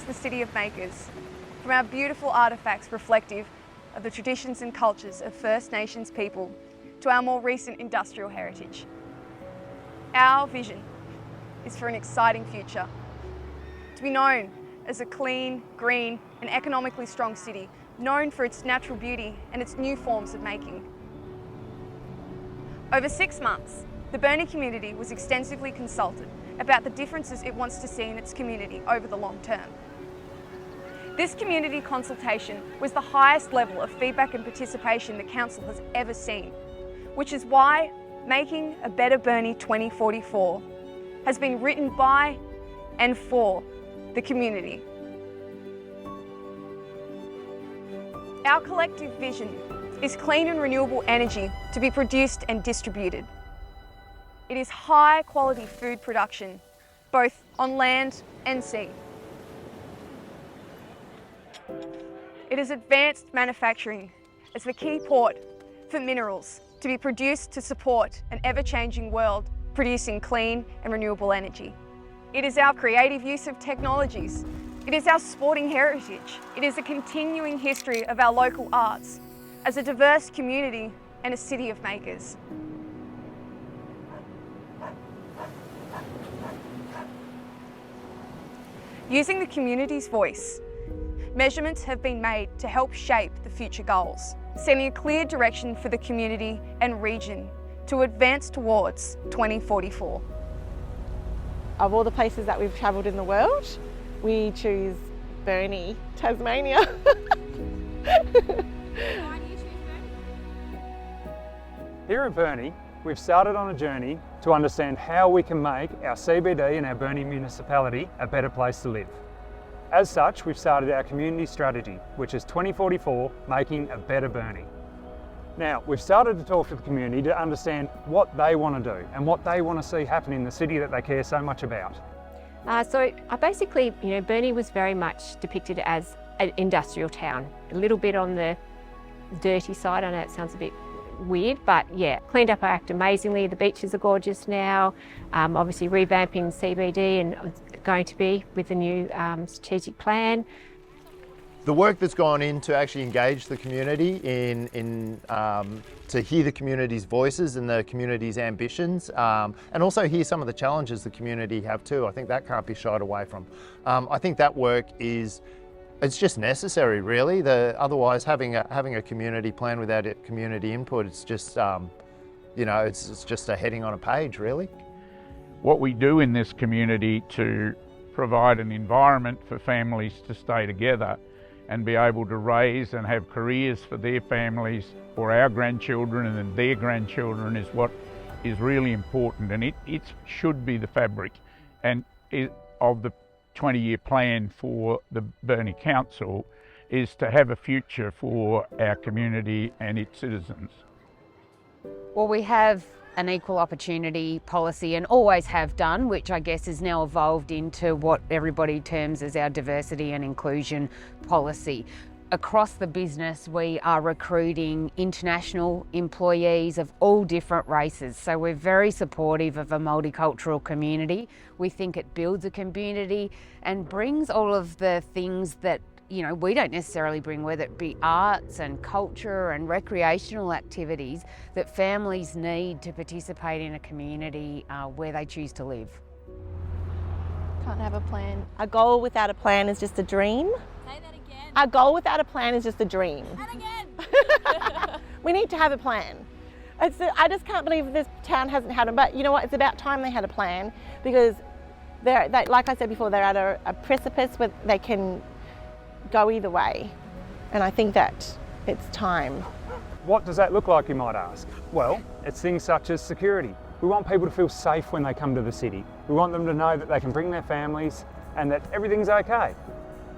the City of Makers, from our beautiful artefacts reflective of the traditions and cultures of First Nations people to our more recent industrial heritage. Our vision is for an exciting future, to be known as a clean, green and economically strong city, known for its natural beauty and its new forms of making. Over 6 months, the Burnie community was extensively consulted about the differences it wants to see in its community over the long term. This community consultation was the highest level of feedback and participation the Council has ever seen, which is why Making a Better Burnie 2044 has been written by and for the community. Our collective vision is clean and renewable energy to be produced and distributed. It is high quality food production, both on land and sea. It is advanced manufacturing as the key port for minerals to be produced to support an ever-changing world producing clean and renewable energy. It is our creative use of technologies. It is our sporting heritage. It is a continuing history of our local arts as a diverse community and a city of makers. Using the community's voice, measurements have been made to help shape the future goals, setting a clear direction for the community and region to advance towards 2044. Of all the places that we've travelled in the world, we choose Burnie, Tasmania. Why do you choose Burnie? Here at Burnie, we've started on a journey to understand how we can make our CBD and our Burnie municipality a better place to live. As such, we've started our community strategy, which is 2044, Making a Better Burnie. Now, we've started to talk to the community to understand what they want to do and what they want to see happen in the city that they care so much about. Basically, Burnie was very much depicted as an industrial town, a little bit on the dirty side. I know it sounds a bit weird, but yeah, cleaned up our act amazingly. The beaches are gorgeous now. Obviously revamping CBD and going to be with the new strategic plan. The work that's gone in to actually engage the community to hear the community's voices and the community's ambitions, and also hear some of the challenges the community have too. I think that can't be shied away from. I think that work it's just necessary, really. Otherwise, having a community plan without community input, it's just it's just a heading on a page, really. What we do in this community to provide an environment for families to stay together and be able to raise and have careers for their families, for our grandchildren and then their grandchildren, is what is really important, and it should be the fabric of the 20-year plan for the Burnie Council, is to have a future for our community and its citizens. Well, we have an equal opportunity policy and always have done, which I guess is now evolved into what everybody terms as our diversity and inclusion policy. Across the business, we are recruiting international employees of all different races. So we're very supportive of a multicultural community. We think it builds a community and brings all of the things that we don't necessarily bring, whether it be arts and culture and recreational activities that families need to participate in a community where they choose to live. Can't have a plan. A goal without a plan is just a dream. Say that again. A goal without a plan is just a dream. And again. We need to have a plan. I just can't believe this town hasn't had one, but you know what, it's about time they had a plan, because like I said before, they're at a precipice where they can go either way, and I think that it's time. What does that look like, you might ask? Well, it's things such as security. We want people to feel safe when they come to the city. We want them to know that they can bring their families and that everything's okay.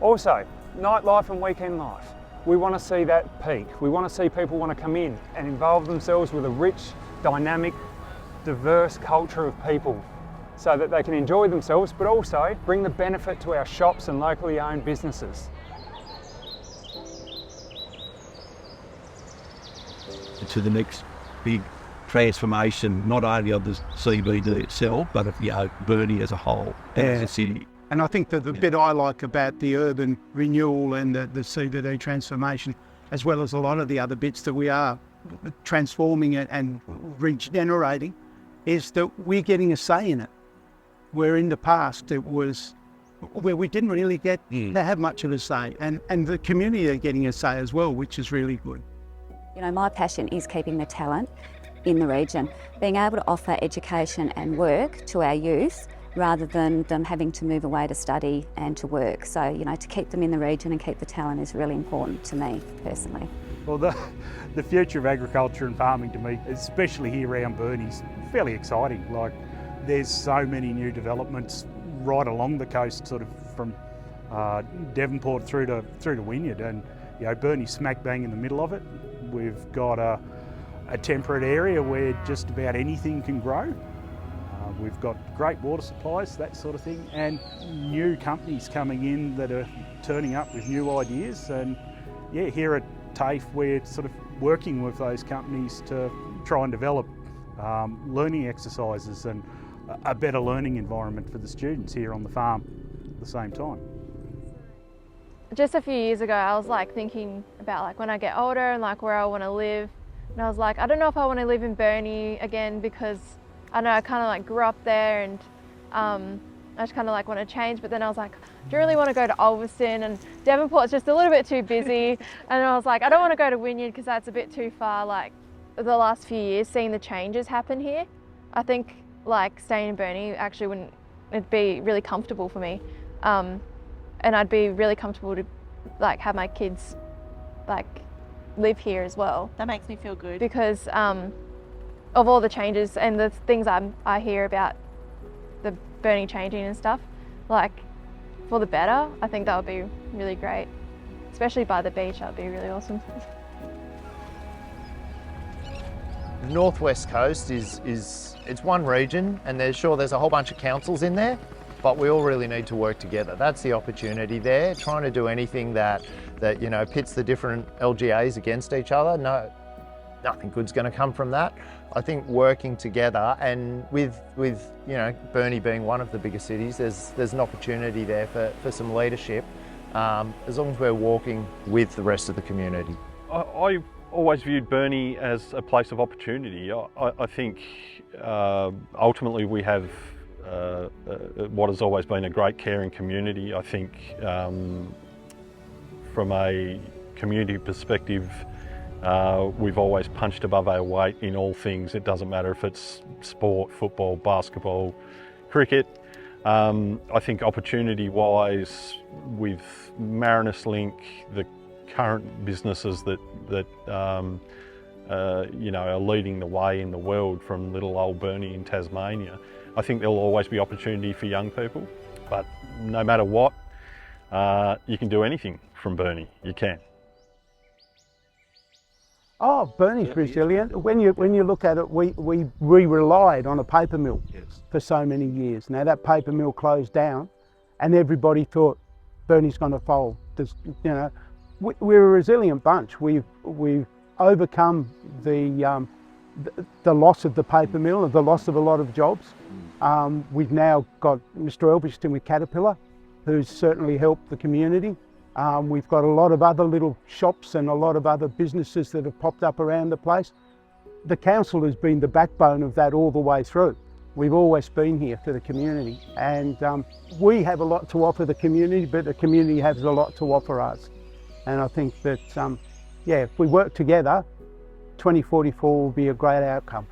Also, nightlife and weekend life. We want to see that peak. We want to see people want to come in and involve themselves with a rich, dynamic, diverse culture of people so that they can enjoy themselves, but also bring the benefit to our shops and locally owned businesses. To the next big transformation, not only of the CBD itself, but of Burnie as a whole, and as a city. And I think that the bit I like about the urban renewal and the CBD transformation, as well as a lot of the other bits that we are transforming it and regenerating, is that we're getting a say in it. Where in the past it was where we didn't really get to have much of a say, and the community are getting a say as well, which is really good. You know, my passion is keeping the talent in the region, being able to offer education and work to our youth rather than them having to move away to study and to work. So, you know, to keep them in the region and keep the talent is really important to me personally. Well, the future of agriculture and farming to me, especially here around Burnie, is fairly exciting. Like, there's so many new developments right along the coast, sort of from Devonport through to Wynyard, and you know, Burnie's smack bang in the middle of it. We've got a temperate area where just about anything can grow. We've got great water supplies, that sort of thing, and new companies coming in that are turning up with new ideas. And yeah, here at TAFE, we're sort of working with those companies to try and develop learning exercises and a better learning environment for the students here on the farm at the same time. Just a few years ago, I was like thinking about like when I get older and like where I want to live. And I was like, I don't know if I want to live in Burnie again, because I know I kind of like grew up there, and I just kind of like want to change. But then I was like, do you really want to go to Ulverstone? And Devonport's just a little bit too busy. And I was like, I don't want to go to Wynyard because that's a bit too far. Like the last few years, seeing the changes happen here, I think like staying in Burnie actually it'd be really comfortable for me. And I'd be really comfortable to like have my kids like live here as well. That makes me feel good. Because of all the changes and the things I hear about the Burnie changing and stuff, like for the better, I think that would be really great. Especially by the beach, that would be really awesome. The Northwest Coast is it's one region, and there's a whole bunch of councils in there, but we all really need to work together. That's the opportunity there. Trying to do anything that you know pits the different LGAs against each other, no, nothing good's going to come from that. I think working together, and with you know Burnie being one of the bigger cities, there's an opportunity there for some leadership, as long as we're walking with the rest of the community. I always viewed Burnie as a place of opportunity. I think ultimately we have what has always been a great caring community. I think from a community perspective, we've always punched above our weight in all things. It doesn't matter if it's sport, football, basketball, cricket. I think opportunity-wise, with Marinus Link, the current businesses that you know are leading the way in the world from little old Burnie in Tasmania, I think there'll always be opportunity for young people. But no matter what, you can do anything from Burnie. You can. Oh, Burnie's resilient. When you look at it, we relied on a paper mill for so many years. Now that paper mill closed down, and everybody thought Burnie's going to fold. You know, we're a resilient bunch. We've overcome the loss of the paper mill and the loss of a lot of jobs. We've now got Mr. Elbiston with Caterpillar, who's certainly helped the community. We've got a lot of other little shops and a lot of other businesses that have popped up around the place. The council has been the backbone of that all the way through. We've always been here for the community, and we have a lot to offer the community, but the community has a lot to offer us. And I think that, yeah, if we work together, 2044 will be a great outcome.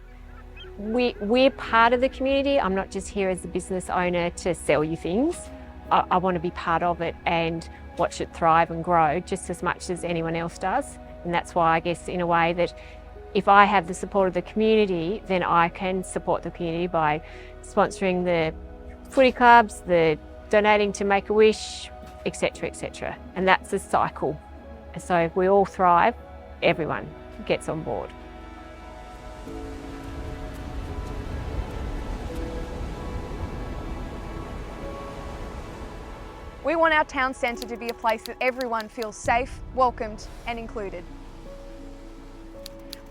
We're part of the community. I'm not just here as a business owner to sell you things. I want to be part of it and watch it thrive and grow just as much as anyone else does. And that's why I guess in a way that if I have the support of the community, then I can support the community by sponsoring the footy clubs, the donating to Make-A-Wish, etc., etc. And that's a cycle. So if we all thrive, everyone gets on board. We want our town centre to be a place that everyone feels safe, welcomed and included.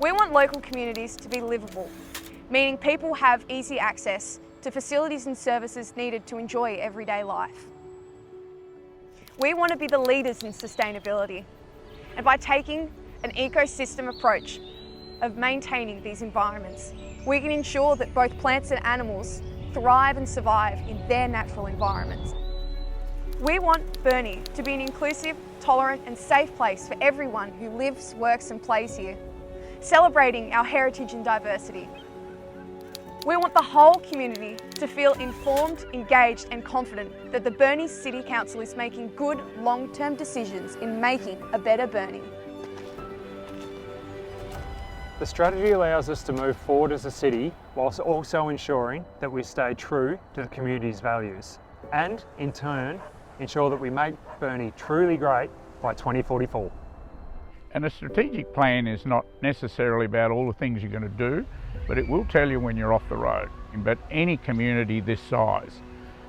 We want local communities to be livable, meaning people have easy access to facilities and services needed to enjoy everyday life. We want to be the leaders in sustainability, and by taking an ecosystem approach of maintaining these environments, we can ensure that both plants and animals thrive and survive in their natural environments. We want Burnie to be an inclusive, tolerant and safe place for everyone who lives, works and plays here, celebrating our heritage and diversity. We want the whole community to feel informed, engaged and confident that the Burnie City Council is making good long-term decisions in making a better Burnie. The strategy allows us to move forward as a city whilst also ensuring that we stay true to the community's values and, in turn, ensure that we make Burnie truly great by 2044. And a strategic plan is not necessarily about all the things you're going to do, but it will tell you when you're off the road. But any community this size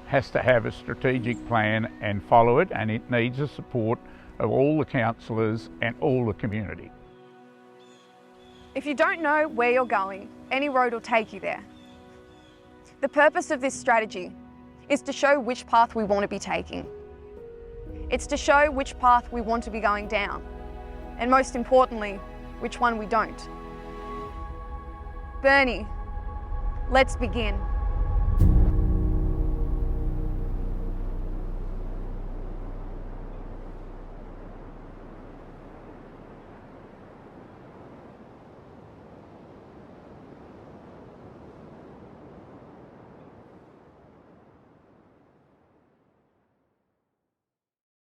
has to have a strategic plan and follow it, and it needs the support of all the councillors and all the community. If you don't know where you're going, any road will take you there. The purpose of this strategy is to show which path we want to be taking. It's to show which path we want to be going down, and most importantly, which one we don't. Burnie, let's begin.